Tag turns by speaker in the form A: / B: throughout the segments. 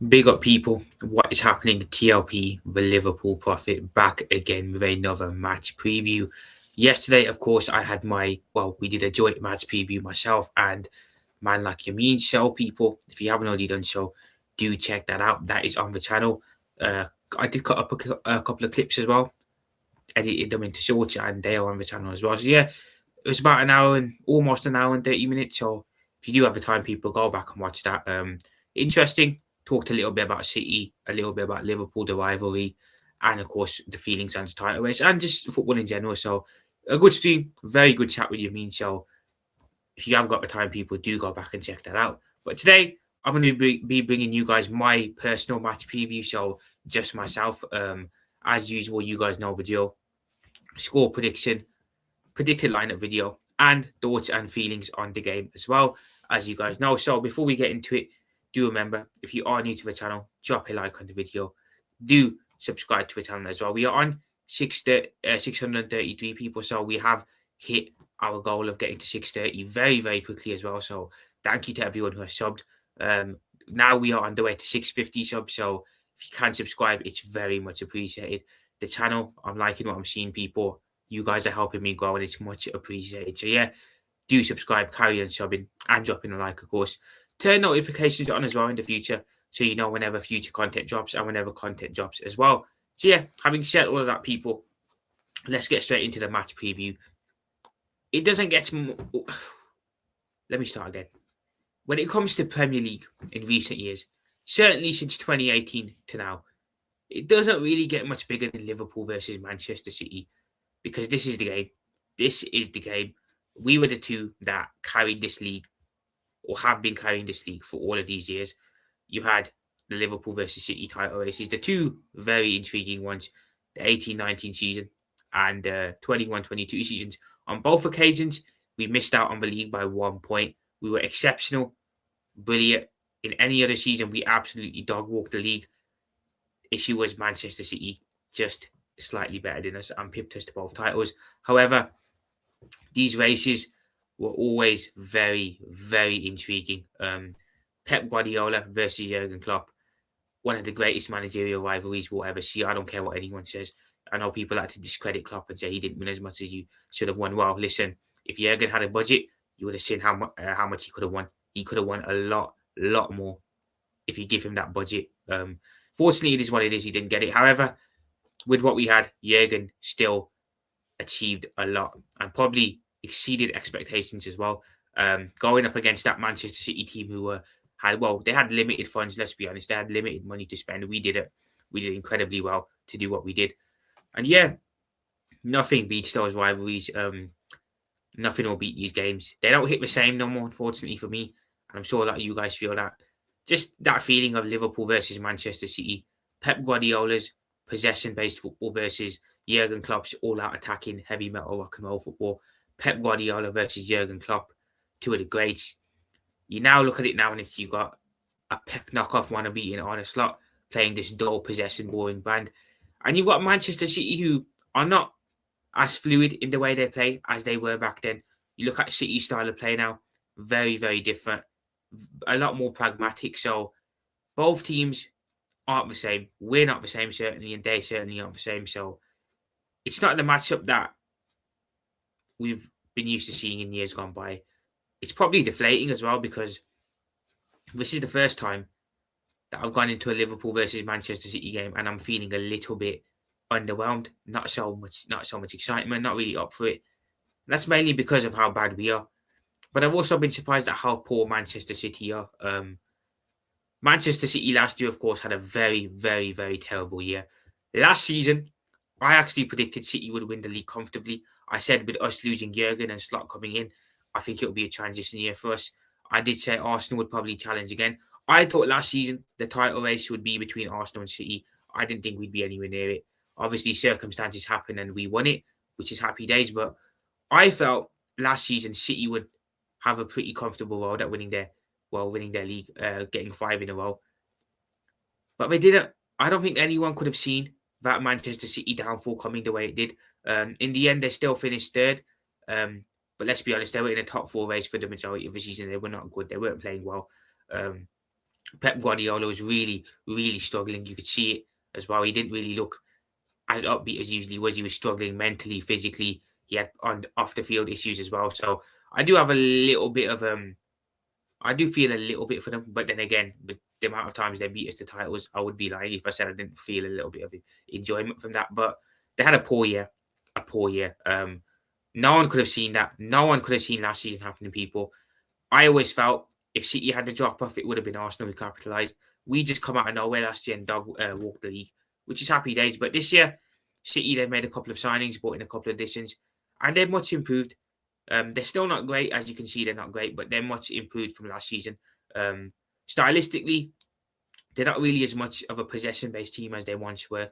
A: Big up, people. What is happening? TLP, the Liverpool Prophet, back again with another match preview. Yesterday, of course, I had we did a joint match preview, myself and Man Like Yamin show, people. If you haven't already done so, do check that out. That is on the channel. Uh, I did cut up a couple of clips as well, edited them into shorts, and they are on the channel as well. So, yeah, it was about almost an hour and 30 minutes. So if you do have the time, people, go back and watch that. Interesting. Talked a little bit about City, a little bit about Liverpool, the rivalry, and of course the feelings on the title race and just football in general. So a good stream, very good chat with you, Mean. So if you haven't got the time, people, do go back and check that out. But today I'm going to be bringing you guys my personal match preview. So just myself. As usual, you guys know the drill. Score prediction, predicted lineup video, and thoughts and feelings on the game as well, as you guys know. So before we get into it, do remember, if you are new to the channel, drop a like on the video. Do subscribe to the channel as well. We are on 633 people, so we have hit our goal of getting to 630 very, very quickly as well. So thank you to everyone who has subbed. Now we are on the way to 650 subs, so if you can subscribe, it's very much appreciated. The channel, I'm liking what I'm seeing, people. You guys are helping me grow, and it's much appreciated. So yeah, do subscribe, carry on subbing, and dropping a like, of course. Turn notifications on as well in the future, so you know whenever future content drops and whenever content drops as well. So yeah, having said all of that, people, let's get straight into the match preview. It doesn't get to... Let me start again. When it comes to Premier League in recent years, certainly since 2018 to now, it doesn't really get much bigger than Liverpool versus Manchester City, because this is the game. This is the game. We were the two that carried this league, or have been carrying this league for all of these years. You had the Liverpool versus City title races, the two very intriguing ones, the 18-19 season and the 21-22 seasons. On both occasions, we missed out on the league by 1 point. We were exceptional, brilliant. In any other season, we absolutely dog walked the league. Issue was Manchester City just slightly better than us and pipped us to both titles. However, these races were always very, very intriguing. Pep Guardiola versus Jurgen Klopp, one of the greatest managerial rivalries we'll ever see. I don't care what anyone says. I know people like to discredit Klopp and say he didn't win as much as you should have won. Well, listen, if Jurgen had a budget, you would have seen how much he could have won. He could have won a lot more if you give him that budget. Fortunately, it is what it is. He didn't get it. However, with what we had, Jurgen still achieved a lot and probably exceeded expectations as well. Going up against that Manchester City team who they had limited funds. Let's be honest, they had limited money to spend. We did it. We did incredibly well to do what we did, and yeah, nothing beats those rivalries. Nothing will beat these games. They don't hit the same no more, unfortunately for me, and I'm sure a lot of you guys feel that. Just that feeling of Liverpool versus Manchester City, Pep Guardiola's possession-based football versus Jurgen Klopp's all-out attacking, heavy metal rock and roll football. Pep Guardiola versus Jurgen Klopp, two of the greats. You now look at it now, and you've got a Pep knockoff wannabe in Arne Slot playing this dull possession, boring band, and you've got Manchester City who are not as fluid in the way they play as they were back then. You look at City's style of play now, very, very different, a lot more pragmatic. So both teams aren't the same. We're not the same, certainly, and they certainly aren't the same. So it's not the matchup that we've been used to seeing in years gone by. It's probably deflating as well, because this is the first time that I've gone into a Liverpool versus Manchester City game and I'm feeling a little bit underwhelmed. Not so much excitement, not really up for it. And that's mainly because of how bad we are. But I've also been surprised at how poor Manchester City are. Manchester City last year, of course, had a very, very, very terrible year. Last season, I actually predicted City would win the league comfortably. I said with us losing Jurgen and Slot coming in, I think it would be a transition year for us. I did say Arsenal would probably challenge again. I thought last season the title race would be between Arsenal and City. I didn't think we'd be anywhere near it. Obviously, circumstances happened and we won it, which is happy days. But I felt last season City would have a pretty comfortable road at winning their league, getting 5 in a row. But they didn't. I don't think anyone could have seen that Manchester City downfall coming the way it did. In the end, they still finished third. But let's be honest, they were in a top 4 race for the majority of the season. They were not good. They weren't playing well. Pep Guardiola was really, really struggling. You could see it as well. He didn't really look as upbeat as usually was. He was struggling mentally, physically. He had on off the field issues as well. So I do have a little bit of I do feel a little bit for them, but then again, with the amount of times they beat us to titles, I would be lying if I said I didn't feel a little bit of enjoyment from that. But they had a poor year. No one could have seen that. No one could have seen last season happening, people. I always felt if City had the drop off, it would have been Arsenal who capitalised. We just come out of nowhere last year and dog walked the league, which is happy days. But this year, City they've made a couple of signings, brought in a couple of additions, and they're much improved. They're still not great, as you can see, they're not great, but they're much improved from last season. Um, Stylistically, they're not really as much of a possession-based team as they once were.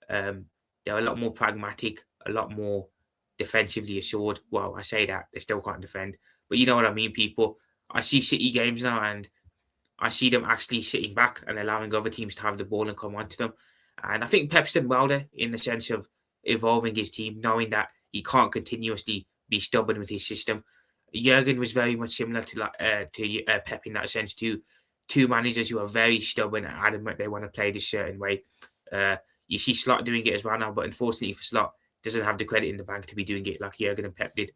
A: Um, they're a lot more pragmatic, a lot more defensively assured. Well, I say that they still can't defend, but you know what I mean, people. I see City games now, and I see them actually sitting back and allowing other teams to have the ball and come onto them. And I think Pep's done well there in the sense of evolving his team, knowing that he can't continuously be stubborn with his system. Jurgen was very much similar to Pep in that sense too. Two managers who are very stubborn and adamant they want to play this certain way. Uh, you see Slot doing it as well now, but unfortunately for Slot, doesn't have the credit in the bank to be doing it like Jurgen and Pep did.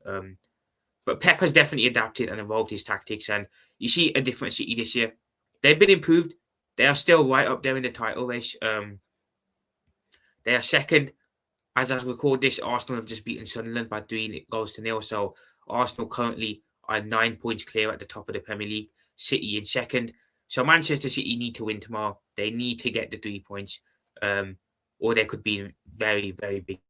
A: But Pep has definitely adapted and evolved his tactics, and you see a different City this year. They've been improved. They are still right up there in the title race. They are second. As I record this, Arsenal have just beaten Sunderland by 3 goals to 0. So Arsenal currently are 9 points clear at the top of the Premier League. City in second. So Manchester City need to win tomorrow. They need to get the 3 points, um, or they could be in very, very big.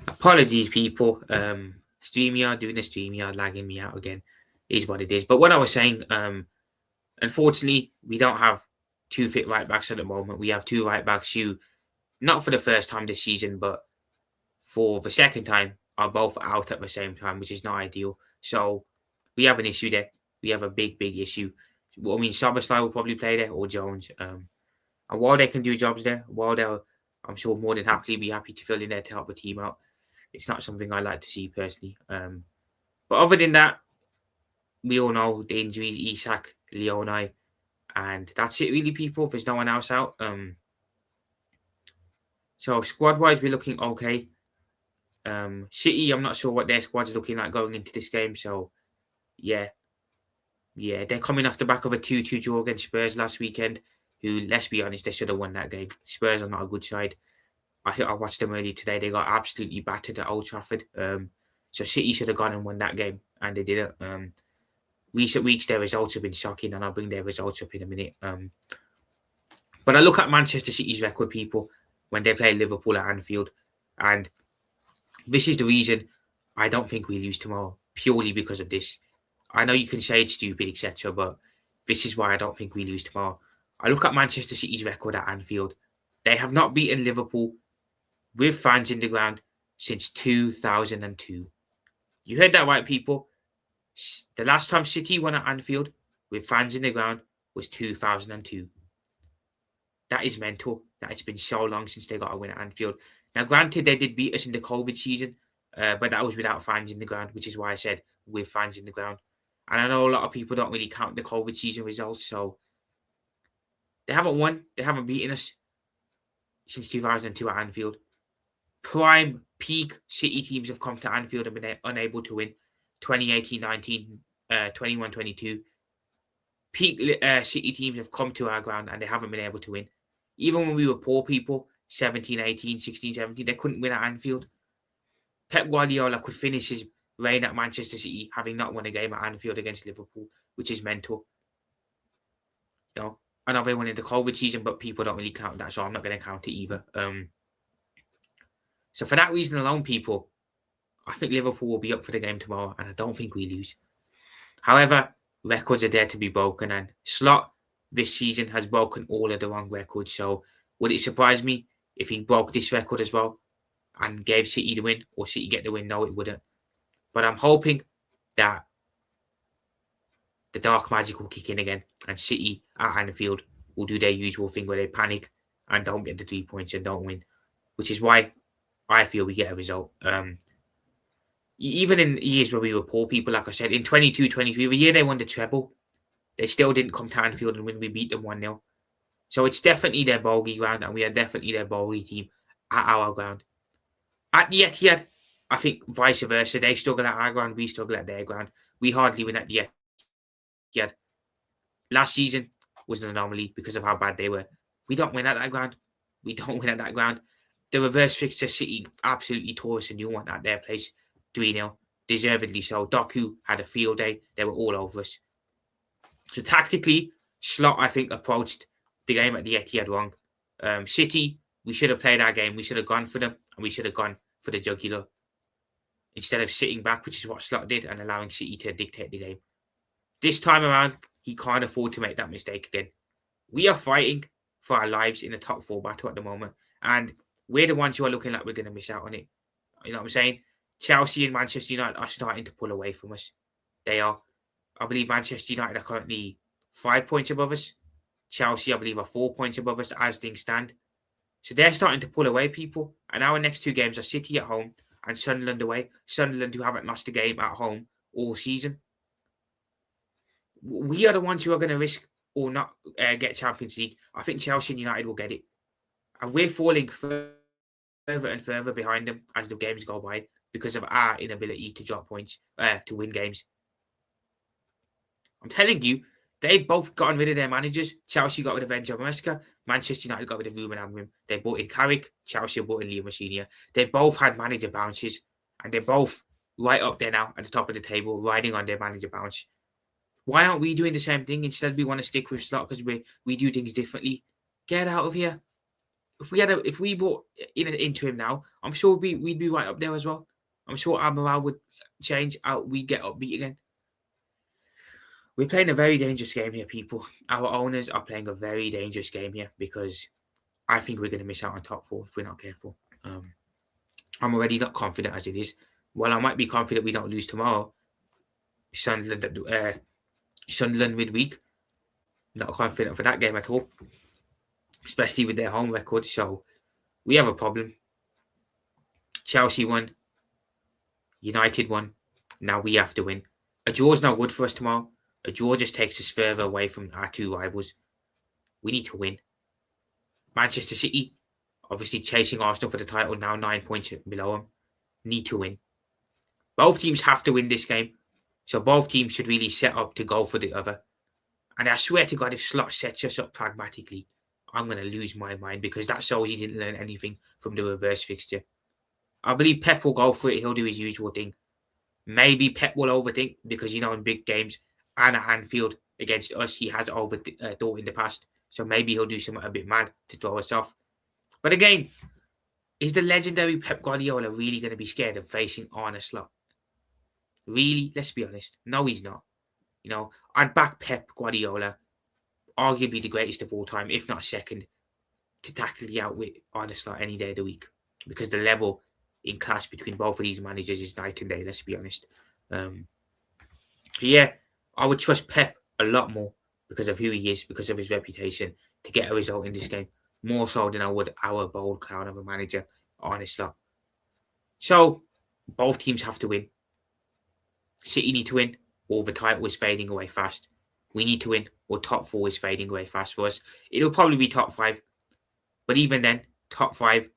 A: Apologies, people. StreamYard doing the StreamYard lagging me out again is what it is. But what I was saying, unfortunately, we don't have two fit right backs at the moment. We have two right backs who, not for the first time this season, but for the second time, are both out at the same time, which is not ideal. So we have an issue there. We have a big, big issue. I mean, Soboslai will probably play there or Jones. And while they can do jobs there, while they'll, I'm sure, more than happily be happy to fill in there to help the team out, it's not something I like to see personally. But other than that, we all know the injuries, Isak, Leoni, and that's it really, people. There's no one else out. So squad wise, we're looking okay. City, I'm not sure what their squad's looking like going into this game. So yeah, yeah, they're coming off the back of a 2-2 draw against Spurs last weekend. Who, let's be honest, they should have won that game. Spurs are not a good side. I watched them earlier today. They got absolutely battered at Old Trafford. So City should have gone and won that game, and they didn't. Recent weeks, their results have been shocking, and I'll bring their results up in a minute. But I look at Manchester City's record, people, when they play Liverpool at Anfield, and this is the reason I don't think we lose tomorrow, purely because of this. I know you can say it's stupid, etc., but this is why I don't think we lose tomorrow. I look at Manchester City's record at Anfield. They have not beaten Liverpool with fans in the ground since 2002. You heard that right, people. The last time City won at Anfield with fans in the ground was 2002. That is mental. That it's been so long since they got a win at Anfield. Now, granted, they did beat us in the COVID season, but that was without fans in the ground, which is why I said with fans in the ground. And I know a lot of people don't really count the COVID season results, so they haven't won. They haven't beaten us since 2002 at Anfield. Prime peak City teams have come to Anfield and been unable to win. 2018-19, 21-22. Peak City teams have come to our ground and they haven't been able to win. Even when we were poor people, 17-18, 16-17, they couldn't win at Anfield. Pep Guardiola could finish his reign at Manchester City having not won a game at Anfield against Liverpool, which is mental. You know, I know they won in the COVID season, but people don't really count that, so I'm not going to count it either. So for that reason alone, people, I think Liverpool will be up for the game tomorrow, and I don't think we lose. However, records are there to be broken, and Slot this season has broken all of the wrong records. So would it surprise me if he broke this record as well and gave City the win, or City get the win? No, it wouldn't. But I'm hoping that the dark magic will kick in again, and City at Anfield will do their usual thing where they panic and don't get the 3 points and don't win, which is why I feel we get a result. Even in years where we were poor people, like I said, in 22-23, the year they won the treble, they still didn't come to Anfield and win. We beat them 1-0. So it's definitely their bogey ground, and we are definitely their bogey team at our ground. At the Etihad, I think vice versa. They struggle at our ground, we struggle at their ground. We hardly win at the Etihad. Last season was an anomaly because of how bad they were. We don't win at that ground. We don't win at that ground. The reverse fixture City absolutely tore us a new one at their place. 3-0. Deservedly so. Doku had a field day. They were all over us. So tactically, Slot, I think, approached the game at the Etihad wrong. City, we should have played our game. We should have gone for them, and we should have gone for the jugular instead of sitting back, which is what Slot did, and allowing City to dictate the game. This time around, he can't afford to make that mistake again. We are fighting for our lives in the top 4 battle at the moment, and we're the ones who are looking like we're going to miss out on it. You know what I'm saying? Chelsea and Manchester United are starting to pull away from us. They are. I believe Manchester United are currently 5 points above us. Chelsea, I believe, are 4 points above us as things stand. So they're starting to pull away, people. And our next 2 games are City at home and Sunderland away. Sunderland, who haven't lost a game at home all season. We are the ones who are going to risk or not get Champions League. I think Chelsea and United will get it. And we're falling further and further behind them as the games go by because of our inability to drop points, to win games. I'm telling you, they've both gotten rid of their managers. Chelsea got rid of Enzo Maresca. Manchester United got rid of Ruben Amorim. They brought in Carrick. Chelsea brought in Liam Senior. They've both had manager bounces, and they're both right up there now at the top of the table, riding on their manager bounce. Why aren't we doing the same thing? Instead, we want to stick with Slot because we do things differently. Get out of here. If we brought in an interim now, I'm sure we'd be right up there as well. I'm sure our morale would change. We'd get upbeat again. We're playing a very dangerous game here, people. Our owners are playing a very dangerous game here because I think we're going to miss out on top 4 if we're not careful. I'm already not confident as it is. While I might be confident we don't lose tomorrow, Sunderland midweek, not confident for that game at all, especially with their home record. So we have a problem. Chelsea won. United won. Now we have to win. A draw is not good for us tomorrow. A draw just takes us further away from our 2 rivals. We need to win. Manchester City, obviously chasing Arsenal for the title, now 9 points below them. Need to win. Both teams have to win this game. So both teams should really set up to go for the other. And I swear to God, if Slot sets us up pragmatically, I'm going to lose my mind because that shows he didn't learn anything from the reverse fixture. I believe Pep will go for it. He'll do his usual thing. Maybe Pep will overthink because, in big games and at Anfield against us, he has overthought in the past. So maybe he'll do something a bit mad to throw us off. But again, is the legendary Pep Guardiola really going to be scared of facing Arne Slot? Really? Let's be honest. No, he's not. I'd back Pep Guardiola, arguably the greatest of all time, if not second, to tactically outwit Arne Slot any day of the week. Because the level in class between both of these managers is night and day, let's be honest. So yeah, I would trust Pep a lot more because of who he is, because of his reputation. to get a result in this game, more so than I would our bold clown of a manager, honestly. So both teams have to win. City need to win, or the title is fading away fast. We need to win, or top four is fading away fast for us. It'll probably be top five, but even then, top five,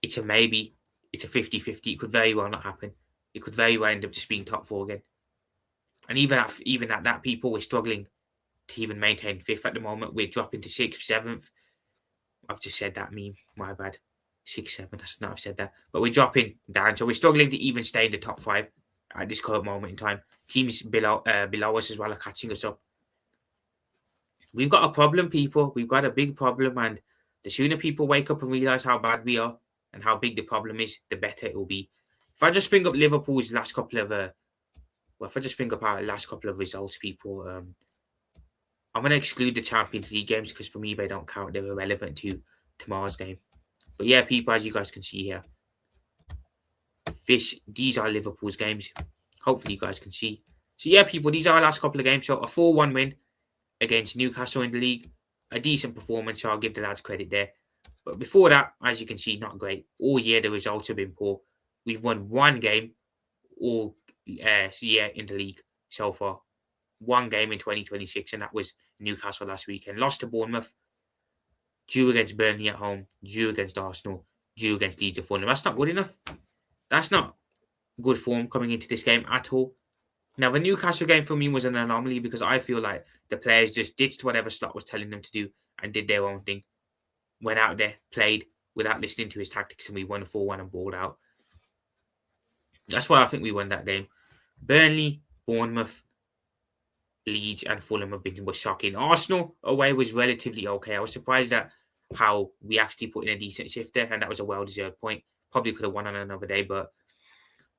A: it's a maybe. It's a 50-50. It could very well not happen. It could very well end up just being top four again. And even at that, people we're struggling to even maintain fifth at the moment. We're dropping to sixth, seventh. I've just said that meme. My bad. 6, 7. I should not have said that. But we're dropping down, so we're struggling to even stay in the top five at this current moment in time. Teams below us as well are catching us up. We've got a problem, people. We've got a big problem, and the sooner people wake up and realize how bad we are and how big the problem is, the better it will be. If I just bring up Liverpool's last couple of if I just bring up our last couple of results, people, I'm going to exclude the Champions League games because for me they don't count. They're irrelevant to tomorrow's game. But yeah, people, as you guys can see here, these are Liverpool's games. Hopefully you guys can see. So yeah, people, these are our last couple of games. So a 4-1 win against Newcastle in the league. A decent performance, so I'll give the lads credit there. But before that, as you can see, not great. All year the results have been poor. We've won one game all year in the league so far. One game in 2026, and that was Newcastle last weekend. Lost to Bournemouth, drew against Burnley at home, drew against Arsenal, drew against Leeds and Fulham. That's not good enough. That's not good form coming into this game at all. Now, the Newcastle game for me was an anomaly because I feel like the players just ditched whatever Slot was telling them to do and did their own thing. Went out there, played without listening to his tactics, and we won 4-1 and balled out. That's why I think we won that game. Burnley, Bournemouth, Leeds and Fulham were shocking. Arsenal away was relatively okay. I was surprised at how we actually put in a decent shift there, and that was a well-deserved point. Probably could have won on another day, but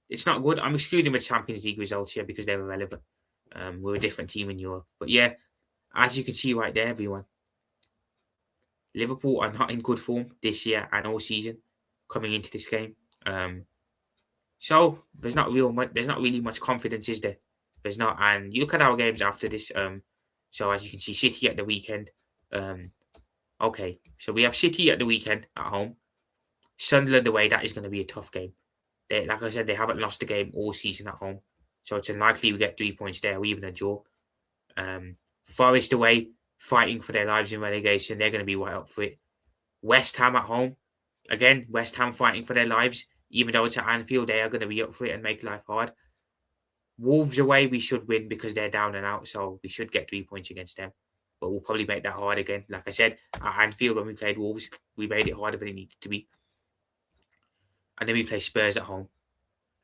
A: it's not good. I'm excluding the Champions League results here because they're irrelevant. We're a different team in Europe. But yeah, as you can see right there, everyone, Liverpool are not in good form this year and all season coming into this game. So there's not really much confidence, is there? There's not. And you look at our games after this. So as you can see, City at the weekend. Okay, so we have City at the weekend at home. Sunderland away, that is going to be a tough game. Like I said, they haven't lost a game all season at home. So it's unlikely we get 3 points there or even a draw. Forest away, fighting for their lives in relegation. They're going to be right up for it. West Ham at home. Again, West Ham fighting for their lives. Even though it's at Anfield, they are going to be up for it and make life hard. Wolves away, we should win because they're down and out. So we should get 3 points against them. But we'll probably make that hard again. Like I said, at Anfield when we played Wolves, we made it harder than it needed to be. And then we play Spurs at home.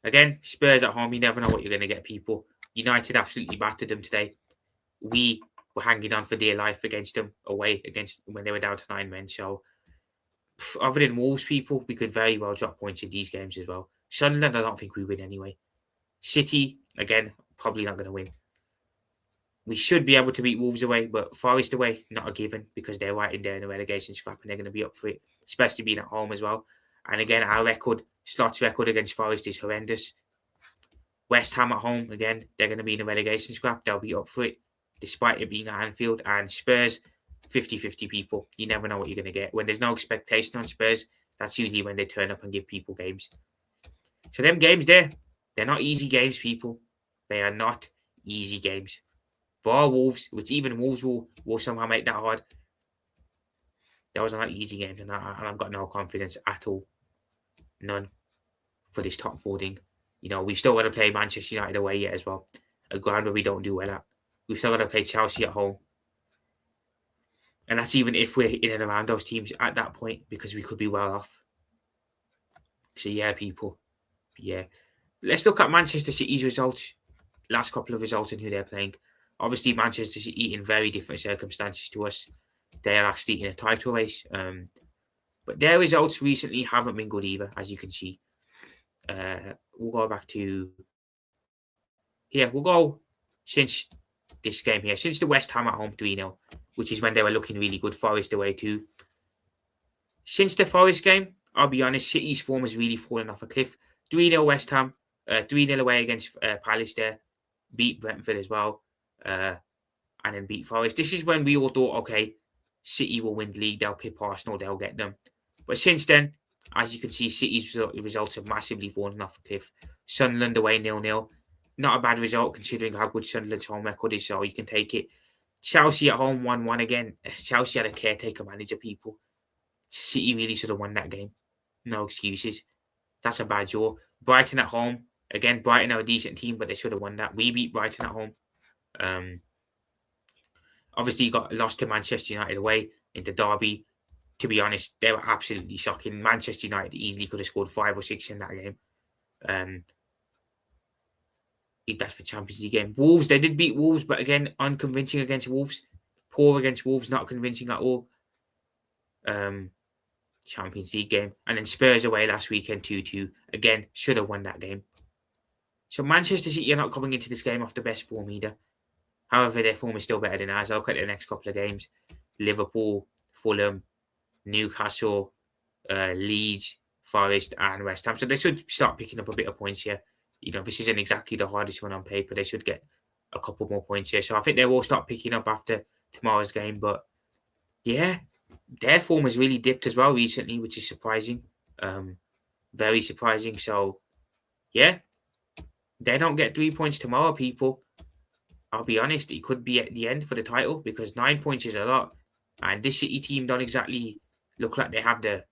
A: Again, Spurs at home, you never know what you're going to get, people. United absolutely battered them today. We were hanging on for dear life against them away when they were down to 9 men. So, other than Wolves, people, we could very well drop points in these games as well. Sunderland, I don't think we win anyway. City, again, probably not going to win. We should be able to beat Wolves away, but Forest away, not a given because they're right in there in the relegation scrap and they're going to be up for it, especially being at home as well. And again, Slot's record against Forest is horrendous. West Ham at home, again, they're going to be in the relegation scrap. They'll be up for it, despite it being at Anfield. And Spurs, 50-50 people. You never know what you're going to get. When there's no expectation on Spurs, that's usually when they turn up and give people games. So them games there, they're not easy games, people. They are not easy games. Bar Wolves, which even Wolves will somehow make that hard. Those are not easy games, and I've got no confidence at all. None for this top 4 thing. You know, we've still got to play Manchester United away yet as well. A ground where we don't do well at. We've still got to play Chelsea at home. And that's even if we're in and around those teams at that point, because we could be well off. So yeah, people. Yeah. Let's look at Manchester City's results. Last couple of results and who they're playing. Obviously, Manchester City in very different circumstances to us. They're actually in a title race. But their results recently haven't been good either, as you can see. We'll go back to... Yeah, we'll go since this game here. Since the West Ham at home 3-0, which is when they were looking really good. Forest away too. Since the Forest game, I'll be honest, City's form has really fallen off a cliff. 3-0 West Ham. 3-0 away against Palace there. Beat Brentford as well. And then beat Forest. This is when we all thought, okay, City will win the league. They'll pip Arsenal. They'll get them. But since then, as you can see, City's results have massively fallen off a cliff. Sunderland away 0-0. Not a bad result considering how good Sunderland's home record is, so you can take it. Chelsea at home 1-1 again. Chelsea had a caretaker manager, people. City really should have won that game. No excuses. That's a bad draw. Brighton at home. Again, Brighton are a decent team, but they should have won that. We beat Brighton at home. Obviously, you got lost to Manchester United away in the derby. To be honest, they were absolutely shocking. Manchester United easily could have scored 5 or 6 in that game. That's for Champions League game. Wolves, they did beat Wolves, but again, unconvincing against Wolves. Poor against Wolves, not convincing at all. Champions League game. And then Spurs away last weekend 2-2. Again, should have won that game. So Manchester City are not coming into this game off the best form either. However, their form is still better than ours. I'll look at the next couple of games. Liverpool, Fulham, Newcastle, Leeds, Forest, and West Ham. So they should start picking up a bit of points here. This isn't exactly the hardest one on paper. They should get a couple more points here. So I think they will start picking up after tomorrow's game. But yeah, their form has really dipped as well recently, which is surprising. Very surprising. So yeah, they don't get 3 points tomorrow, people. I'll be honest, it could be at the end for the title because 9 points is a lot. And this City team don't exactly look like they have the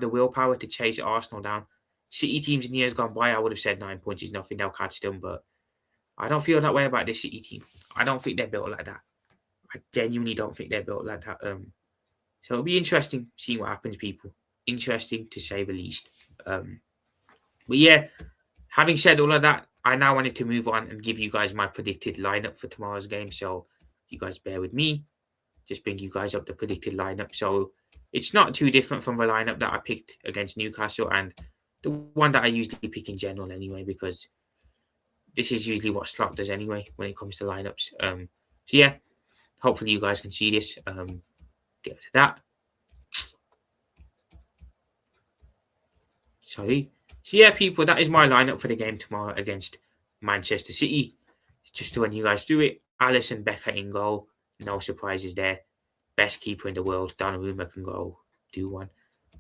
A: willpower to chase Arsenal down. City teams in years gone by, I would have said 9 points is nothing, they'll catch them, but I don't feel that way about this City team. I don't think they're built like that. I genuinely don't think they're built like that. So it'll be interesting seeing what happens, people. Interesting to say the least. But yeah, having said all of that, I now wanted to move on and give you guys my predicted lineup for tomorrow's game. So you guys bear with me. Just bring you guys up the predicted lineup. So it's not too different from the lineup that I picked against Newcastle and the one that I usually pick in general anyway, because this is usually what Slot does anyway when it comes to lineups. So yeah, hopefully you guys can see this. Get to that. Sorry. So yeah, people, that is my lineup for the game tomorrow against Manchester City. Just to run you guys through it. Alisson, Becker in goal. No surprises there. Best keeper in the world. Donnarumma can go do one.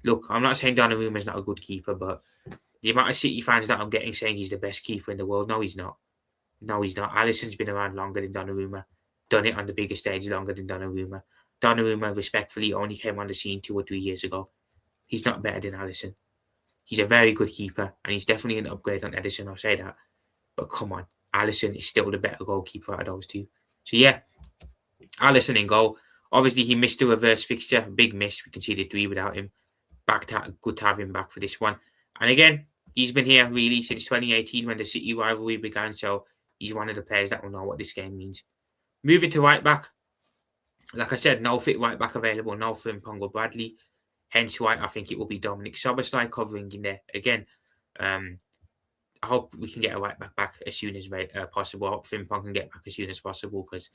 A: Look, I'm not saying Donnarumma's not a good keeper, but the amount of City fans that I'm getting saying he's the best keeper in the world, no, he's not. No, he's not. Alisson's been around longer than Donnarumma. Done it on the bigger stage longer than Donnarumma. Donnarumma, respectfully, only came on the scene 2 or 3 years ago. He's not better than Alisson. He's a very good keeper, and he's definitely an upgrade on Ederson, I'll say that. But come on, Alisson is still the better goalkeeper out of those two. So yeah, Alisson in goal. Obviously, he missed the reverse fixture. Big miss. We conceded 3 without him. Good to have him back for this one. And again, he's been here really since 2018 when the City rivalry began. So he's one of the players that will know what this game means. Moving to right back. Like I said, no fit right back available. No Frimpong or Bradley. Hence why I think it will be Dominic Szoboszlai covering in there. Again, I hope we can get a right back as soon as possible. I hope Frimpong can get back as soon as possible because,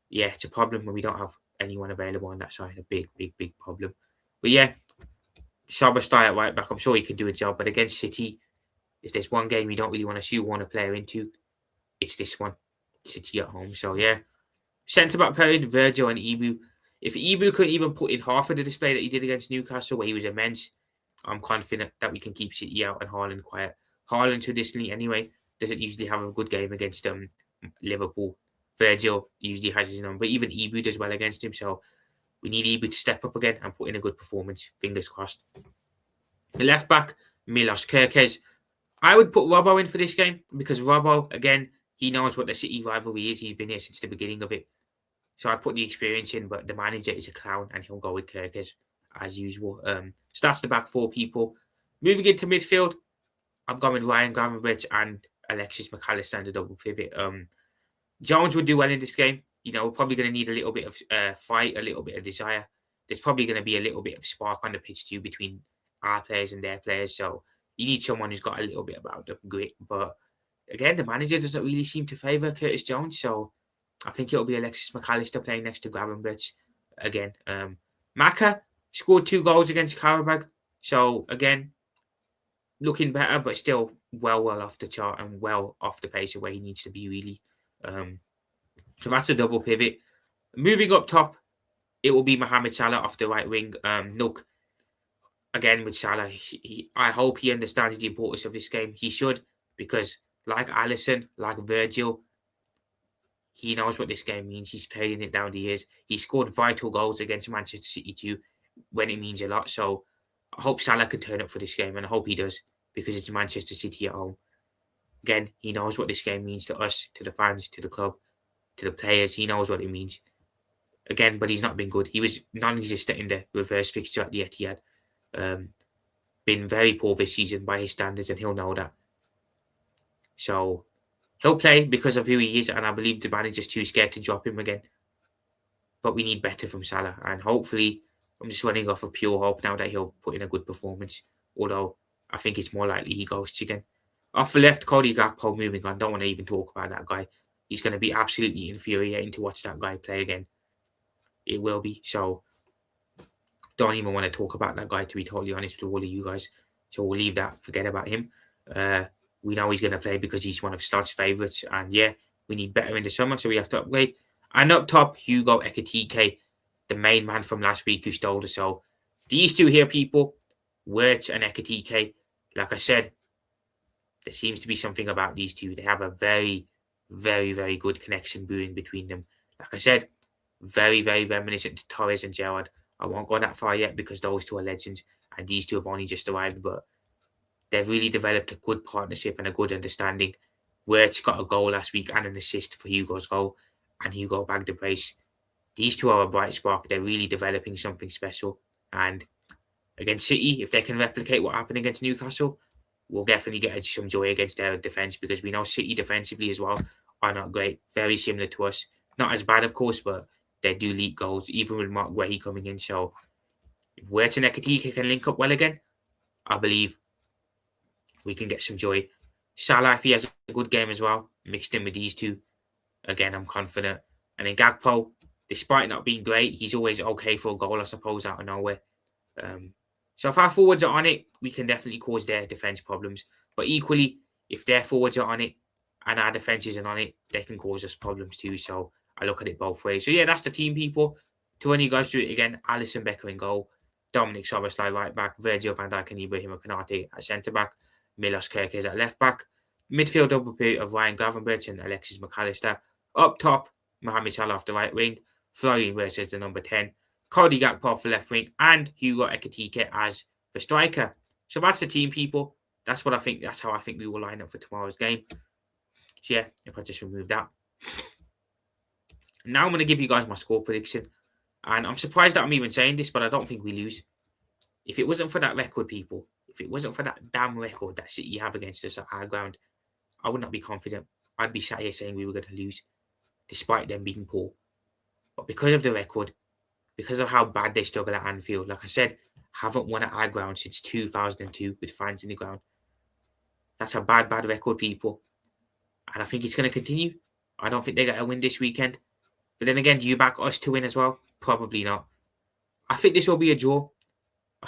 A: yeah, it's a problem when we don't have anyone available on that side. A big, big, big problem. But yeah, Szoboszlai at right back, I'm sure he can do a job. But against City, if there's one game you don't really want to shoehorn a player into, it's this one. City at home. So yeah, centre-back pairing, Virgil and Ibu. If Ibu could even put in half of the display that he did against Newcastle, where he was immense, I'm confident that we can keep City out and Haaland quiet. Haaland traditionally, anyway, doesn't usually have a good game against Liverpool. Virgil usually has his number. Even Ibu does well against him, so we need Ibu to step up again and put in a good performance. Fingers crossed. The left back, Milos Kerkez. I would put Robbo in for this game because Robbo, again, he knows what the City rivalry is. He's been here since the beginning of it. So I put the experience in, but the manager is a clown and he'll go with Kerkez as usual. So that's the back 4 people. Moving into midfield, I've gone with Ryan Gravenberch and Alexis McAllister and the double pivot. Jones would do well in this game. We're probably going to need a little bit of fight, a little bit of desire. There's probably going to be a little bit of spark on the pitch too between our players and their players. So you need someone who's got a little bit about them, grit. But again, the manager doesn't really seem to favour Curtis Jones. So I think it'll be Alexis McAllister playing next to Gravenberch again. Maka scored 2 goals against Karabakh. So again, looking better, but still well off the chart and well off the pace of where he needs to be, really. So that's a double pivot. Moving up top, it will be Mohamed Salah off the right wing. Look, again with Salah, I hope he understands the importance of this game. He should, because like Alisson, like Virgil, he knows what this game means. He's played in it down the years. He scored vital goals against Manchester City too, when it means a lot. So I hope Salah can turn up for this game, and I hope he does, because it's Manchester City at home. Again, he knows what this game means to us, to the fans, to the club, to the players. He knows what it means. Again, but he's not been good. He was non-existent in the reverse fixture at the Etihad. Been very poor this season by his standards, and he'll know that. So he'll play because of who he is, and I believe the manager's too scared to drop him again. But we need better from Salah, and hopefully, I'm just running off of pure hope now that he'll put in a good performance. Although I think it's more likely he ghosts again. Off the left, Cody Gakpo moving on. Don't want to even talk about that guy. He's going to be absolutely infuriating to watch that guy play again. It will be. So don't even want to talk about that guy, to be totally honest with all of you guys. So we'll leave that. Forget about him. We know he's going to play because he's one of Star's favourites. And yeah, we need better in the summer, so we have to upgrade. And up top, Hugo Ekitike, the main man from last week who stole the show. These two here, people, Wirtz and Ekitike, like I said, there seems to be something about these two. They have a very, very, very good connection brewing between them. Like I said, very, very reminiscent to Torres and Gerrard. I won't go that far yet because those two are legends and these two have only just arrived, but they've really developed a good partnership and a good understanding. Wirtz got a goal last week and an assist for Hugo's goal, and Hugo bagged the brace. These two are a bright spark. They're really developing something special. And against City, if they can replicate what happened against Newcastle, we'll definitely get some joy against their defence, because we know City defensively as well are not great. Very similar to us. Not as bad, of course, but they do leak goals, even with Mark Guehi coming in. So if Wirtz and Ekitike can link up well again, I believe we can get some joy. Salah, if he has a good game as well, mixed in with these two, again, I'm confident. And then Gakpo, despite not being great, he's always okay for a goal, I suppose, out of nowhere. So if our forwards are on it, we can definitely cause their defence problems. But equally, if their forwards are on it and our defence isn't on it, they can cause us problems too. So I look at it both ways. So yeah, that's the team, people. To run you guys through it again, Alisson Becker in goal, Dominic Szoboszlai right back, Virgil van Dijk and Ibrahima Konate at centre back, Milos Kerkez at left back, midfield double pivot of Ryan Gravenberch and Alexis McAllister. Up top, Mohamed Salah off the right wing, Florian Wirtz as the number 10, Cody Gakpo off the left wing, and Hugo Ekitike as the striker. So that's the team, people. That's what I think. That's how I think we will line up for tomorrow's game. So yeah, if I just remove that. Now I'm going to give you guys my score prediction. And I'm surprised that I'm even saying this, but I don't think we lose. If it wasn't for that record, people, if it wasn't for that damn record that City have against us at our ground, I would not be confident. I'd be sat here saying we were going to lose, despite them being poor. But because of the record, because of how bad they struggle at Anfield, like I said, haven't won at our ground since 2002 with fans in the ground. That's a bad, bad record, people. And I think it's going to continue. I don't think they get a win this weekend. But then again, do you back us to win as well? Probably not. I think this will be a draw.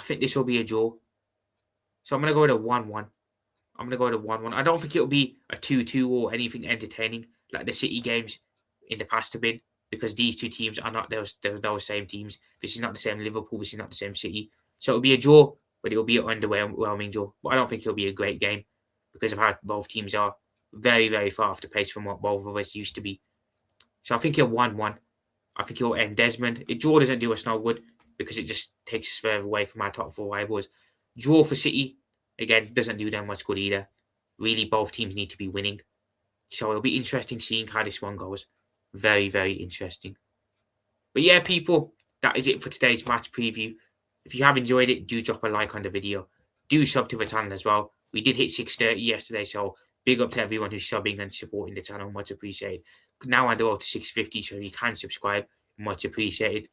A: So I'm going to go with a 1-1. I don't think it'll be a 2-2 or anything entertaining like the City games in the past have been, because these two teams are not those same teams. This is not the same Liverpool. This is not the same City. So it'll be a draw, but it'll be an underwhelming draw. But I don't think it'll be a great game because of how both teams are very, very far off the pace from what both of us used to be. So I think it'll 1-1. I think it'll end Desmond. A draw doesn't do us no good because it just takes us further away from our top four rivals. Draw for City, again, doesn't do them much good either. Really, both teams need to be winning. So it'll be interesting seeing how this one goes. Very, very interesting. But yeah, people, that is it for today's match preview. If you have enjoyed it, do drop a like on the video. Do sub to the channel as well. We did hit 630 yesterday, so big up to everyone who's subbing and supporting the channel. Much appreciated. Now on the road to 650, so if you can subscribe, much appreciated.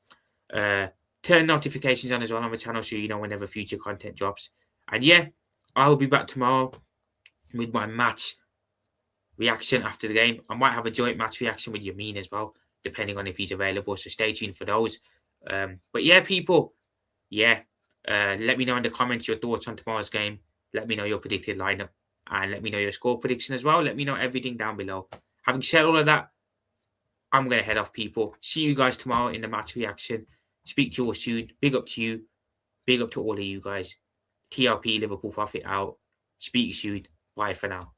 A: Turn notifications on as well on the channel so you know whenever future content drops. And yeah, I'll be back tomorrow with my match reaction after the game. I might have a joint match reaction with Yamin as well, depending on if he's available. So stay tuned for those. But yeah, people, let me know in the comments your thoughts on tomorrow's game. Let me know your predicted lineup and let me know your score prediction as well. Let me know everything down below. Having said all of that, I'm going to head off, people. See you guys tomorrow in the match reaction. Speak to you all soon. Big up to you. Big up to all of you guys. TRP Liverpool Profit out. Speak soon. Bye for now.